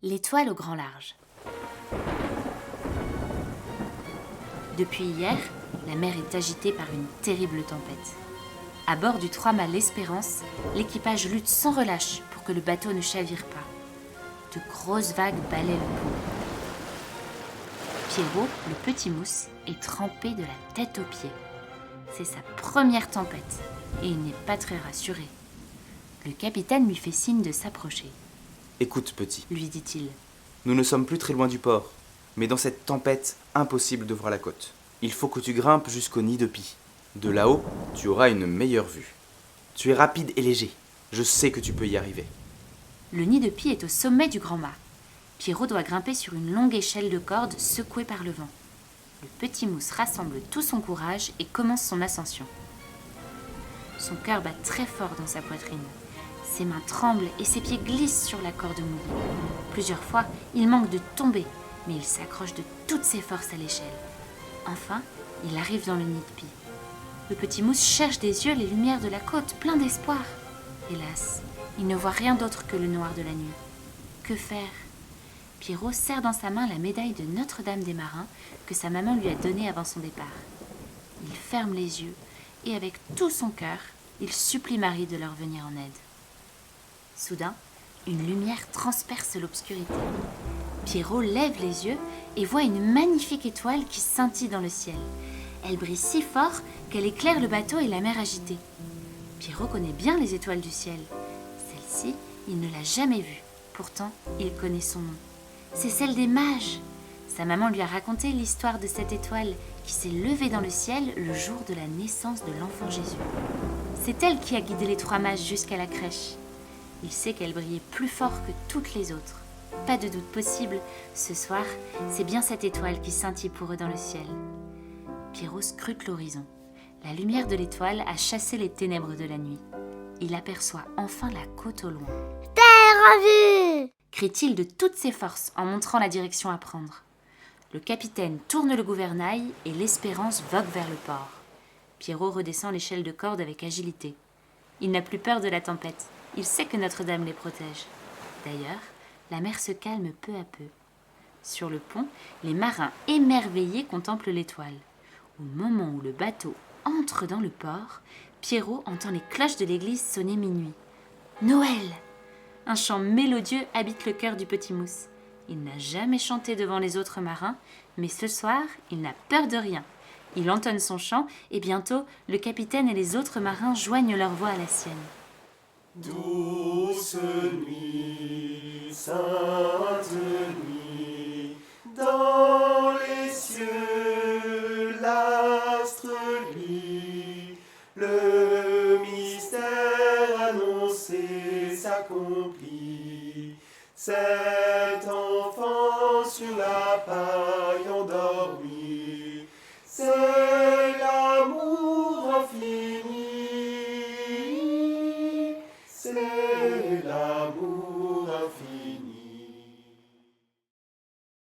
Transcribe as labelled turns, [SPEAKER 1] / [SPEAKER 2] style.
[SPEAKER 1] L'étoile au grand large. Depuis hier, la mer est agitée par une terrible tempête. À bord du trois-mâts l'Espérance, l'équipage lutte sans relâche pour que le bateau ne chavire pas. De grosses vagues balaient le pont. Pierrot, le petit mousse, est trempé de la tête aux pieds. C'est sa première tempête et il n'est pas très rassuré. Le capitaine lui fait signe de s'approcher.
[SPEAKER 2] « Écoute, petit,
[SPEAKER 1] Lui dit-il.
[SPEAKER 2] Nous ne sommes plus très loin du port, mais dans cette tempête, impossible de voir la côte. Il faut que tu grimpes jusqu'au nid de pie. De là-haut, tu auras une meilleure vue. Tu es rapide et léger. Je sais que tu peux y arriver. »
[SPEAKER 1] Le nid de pie est au sommet du grand mât. Pierrot doit grimper sur une longue échelle de corde secouée par le vent. Le petit mousse rassemble tout son courage et commence son ascension. Son cœur bat très fort dans sa poitrine. Ses mains tremblent et ses pieds glissent sur la corde mouillée. Plusieurs fois, il manque de tomber, mais il s'accroche de toutes ses forces à l'échelle. Enfin, il arrive dans le nid de pie. Le petit mousse cherche des yeux les lumières de la côte, plein d'espoir. Hélas, il ne voit rien d'autre que le noir de la nuit. Que faire ? Pierrot serre dans sa main la médaille de Notre-Dame des Marins que sa maman lui a donnée avant son départ. Il ferme les yeux et avec tout son cœur, il supplie Marie de leur venir en aide. Soudain, une lumière transperce l'obscurité. Pierrot lève les yeux et voit une magnifique étoile qui scintille dans le ciel. Elle brille si fort qu'elle éclaire le bateau et la mer agitée. Pierrot connaît bien les étoiles du ciel. Celle-ci, il ne l'a jamais vue. Pourtant, il connaît son nom. C'est celle des mages. Sa maman lui a raconté l'histoire de cette étoile qui s'est levée dans le ciel le jour de la naissance de l'enfant Jésus. C'est elle qui a guidé les trois mages jusqu'à la crèche. Il sait qu'elle brillait plus fort que toutes les autres. Pas de doute possible, ce soir, c'est bien cette étoile qui scintille pour eux dans le ciel. Pierrot scrute l'horizon. La lumière de l'étoile a chassé les ténèbres de la nuit. Il aperçoit enfin la côte au loin.
[SPEAKER 3] « Terre à vue !»
[SPEAKER 1] crie-t-il de toutes ses forces en montrant la direction à prendre. Le capitaine tourne le gouvernail et l'Espérance vogue vers le port. Pierrot redescend l'échelle de corde avec agilité. Il n'a plus peur de la tempête. Il sait que Notre-Dame les protège. D'ailleurs, la mer se calme peu à peu. Sur le pont, les marins émerveillés contemplent l'étoile. Au moment où le bateau entre dans le port, Pierrot entend les cloches de l'église sonner minuit. Noël ! Un chant mélodieux habite le cœur du petit mousse. Il n'a jamais chanté devant les autres marins, mais ce soir, il n'a peur de rien. Il entonne son chant et bientôt, le capitaine et les autres marins joignent leur voix à la sienne.
[SPEAKER 4] Douce nuit, sainte nuit, dans les cieux, l'astre luit, le mystère annoncé s'accomplit. Cet enfant sur la paille endormi, c'est